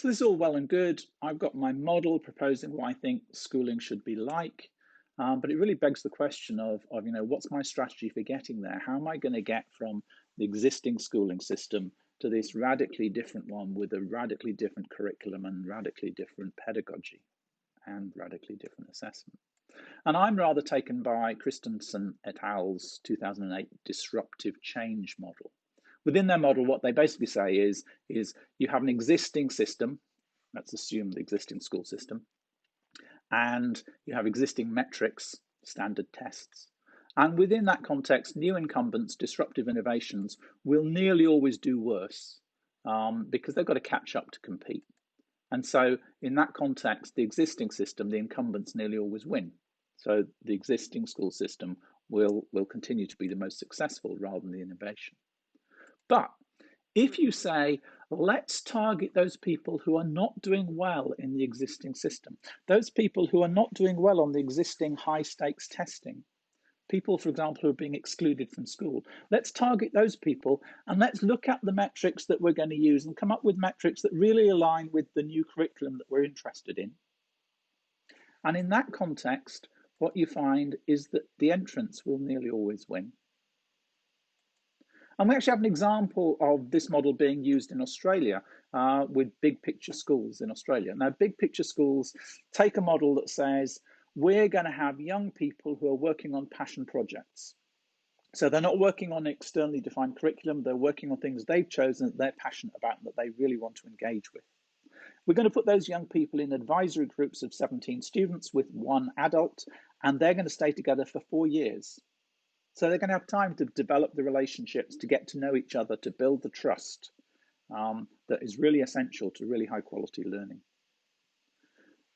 So this is all well and good. I've got my model proposing what I think schooling should be like, but it really begs the question of what's my strategy for getting there? How am I going to get from the existing schooling system to this radically different one with a radically different curriculum and radically different pedagogy and radically different assessment? And I'm rather taken by Christensen et al.'s 2008 disruptive change model. Within their model, what they basically say is you have an existing system, let's assume the existing school system, and you have existing metrics, standard tests. And within that context, new incumbents, disruptive innovations will nearly always do worse because they've got to catch up to compete. And so in that context, the existing system, the incumbents nearly always win. So the existing school system will continue to be the most successful rather than the innovation. But if you say, let's target those people who are not doing well in the existing system, those people who are not doing well on the existing high stakes testing, people, for example, who are being excluded from school, let's target those people and let's look at the metrics that we're going to use and come up with metrics that really align with the new curriculum that we're interested in. And in that context, what you find is that the entrants will nearly always win. And we actually have an example of this model being used in Australia with big picture schools in Australia. Now, big picture schools take a model that says, we're going to have young people who are working on passion projects. So they're not working on externally defined curriculum, they're working on things they've chosen that they're passionate about and that they really want to engage with. We're going to put those young people in advisory groups of 17 students with one adult, and they're going to stay together for 4 years. So they're going to have time to develop the relationships, to get to know each other, to build the trust that is really essential to really high quality learning.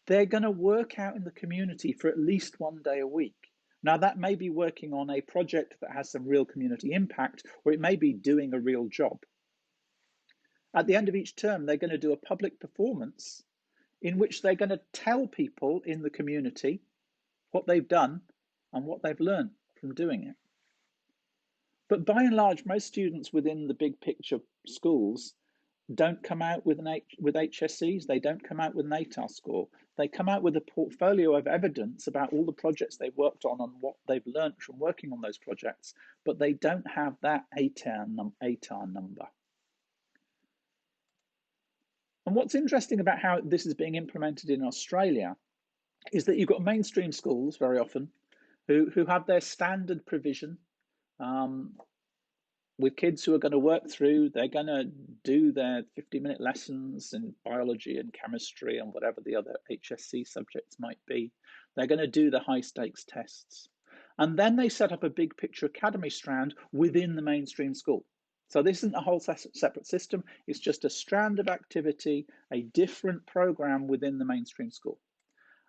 They're going to work out in the community for at least 1 day a week. Now, that may be working on a project that has some real community impact, or it may be doing a real job. At the end of each term, they're going to do a public performance in which they're going to tell people in the community what they've done and what they've learned from doing it. But by and large, most students within the big picture schools don't come out with HSCs, they don't come out with an ATAR score. They come out with a portfolio of evidence about all the projects they've worked on and what they've learned from working on those projects, but they don't have that ATAR number. And what's interesting about how this is being implemented in Australia is that you've got mainstream schools very often who have their standard provision with kids who are going to work through, they're going to do their 50-minute lessons in biology and chemistry and whatever the other HSC subjects might be. They're going to do the high stakes tests. And then they set up a big picture academy strand within the mainstream school. So this isn't a whole separate system, it's just a strand of activity, a different program within the mainstream school.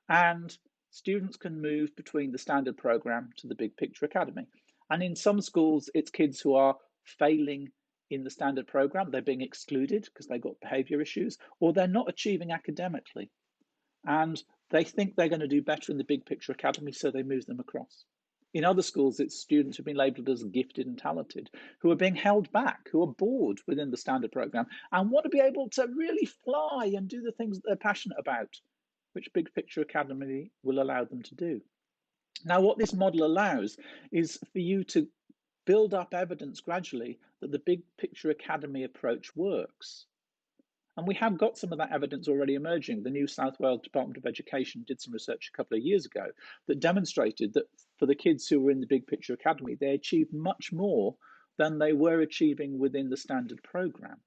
And students can move between the standard program to the big picture academy. And in some schools, it's kids who are failing in the standard program, they're being excluded because they've got behavior issues, or they're not achieving academically. And they think they're going to do better in the big picture academy, so they move them across. In other schools, it's students who've been labelled as gifted and talented, who are being held back, who are bored within the standard program and want to be able to really fly and do the things that they're passionate about, which Big Picture Academy will allow them to do. Now, what this model allows is for you to build up evidence gradually that the Big Picture Academy approach works. And we have got some of that evidence already emerging. The New South Wales Department of Education did some research a couple of years ago that demonstrated that for the kids who were in the Big Picture Academy, they achieved much more than they were achieving within the standard program.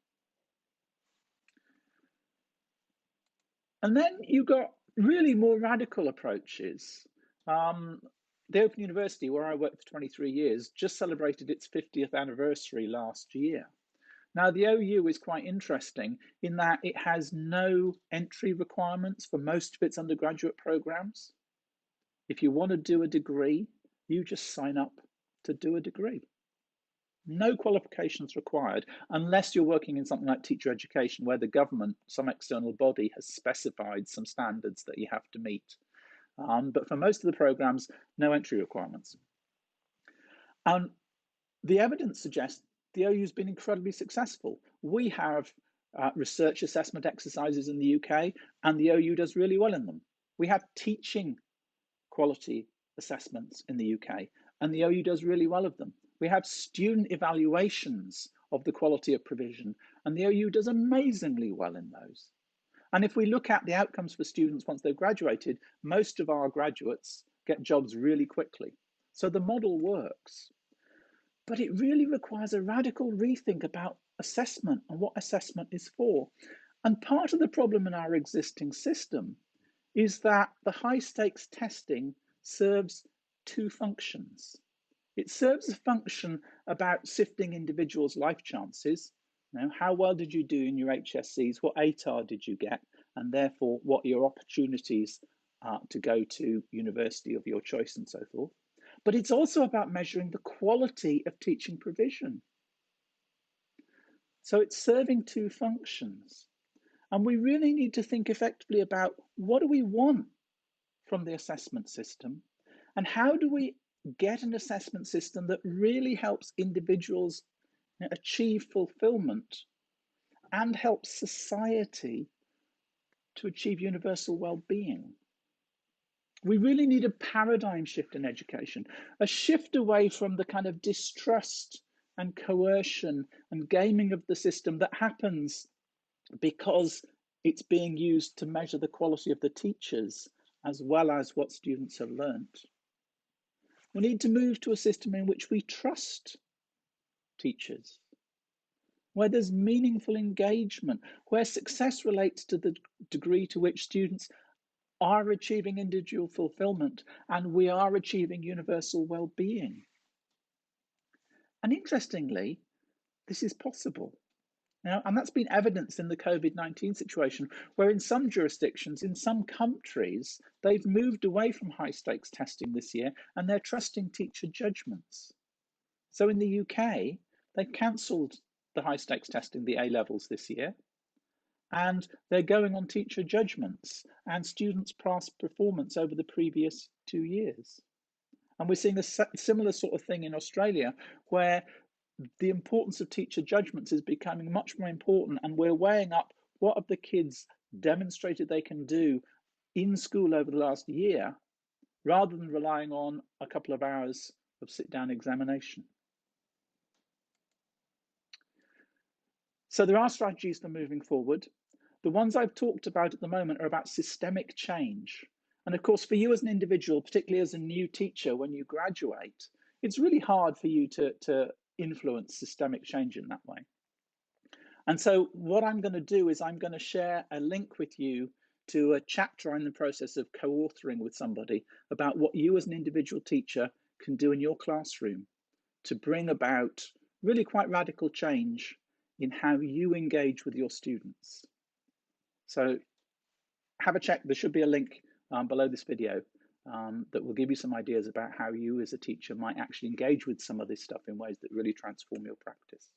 And then you've got really more radical approaches. The Open University, where I worked for 23 years, just celebrated its 50th anniversary last year. Now, the OU is quite interesting in that it has no entry requirements for most of its undergraduate programs. If you want to do a degree, you just sign up to do a degree. No qualifications required unless you're working in something like teacher education where the government, some external body, has specified some standards that you have to meet. But for most of the programs, no entry requirements. And the evidence suggests the OU has been incredibly successful. We have research assessment exercises in the UK, and the OU does really well in them. We have teaching quality assessments in the UK, and the OU does really well of them. We have student evaluations of the quality of provision, and the OU does amazingly well in those. And if we look at the outcomes for students once they've graduated, most of our graduates get jobs really quickly. So the model works. But it really requires a radical rethink about assessment and what assessment is for. And part of the problem in our existing system is that the high stakes testing serves two functions. It serves a function about sifting individuals' life chances. How well did you do in your HSCs? What ATAR did you get? And therefore, what are your opportunities to go to university of your choice and so forth. But it's also about measuring the quality of teaching provision. So it's serving two functions. And we really need to think effectively about what do we want from the assessment system, and how do we get an assessment system that really helps individuals achieve fulfillment and helps society to achieve universal well-being. We really need a paradigm shift in education, a shift away from the kind of distrust and coercion and gaming of the system that happens because it's being used to measure the quality of the teachers as well as what students have learnt. We need to move to a system in which we trust teachers, where there's meaningful engagement, where success relates to the degree to which students are achieving individual fulfillment and we are achieving universal well-being. And interestingly, this is possible. And that's been evidenced in the COVID-19 situation, where in some jurisdictions, in some countries, they've moved away from high stakes testing this year and they're trusting teacher judgments. So in the UK, they've cancelled the high stakes testing, the A levels this year, and they're going on teacher judgments and students' past performance over the previous 2 years. And we're seeing a similar sort of thing in Australia, where the importance of teacher judgments is becoming much more important, and we're weighing up what have the kids demonstrated they can do in school over the last year, rather than relying on a couple of hours of sit-down examination. So there are strategies for moving forward. The ones I've talked about at the moment are about systemic change. And of course, for you as an individual, particularly as a new teacher, when you graduate, it's really hard for you to influence systemic change in that way. And so what I'm going to do is I'm going to share a link with you to a chapter I'm in the process of co-authoring with somebody about what you as an individual teacher can do in your classroom to bring about really quite radical change in how you engage with your students. So have a check. There should be a link below this video that will give you some ideas about how you as a teacher might actually engage with some of this stuff in ways that really transform your practice.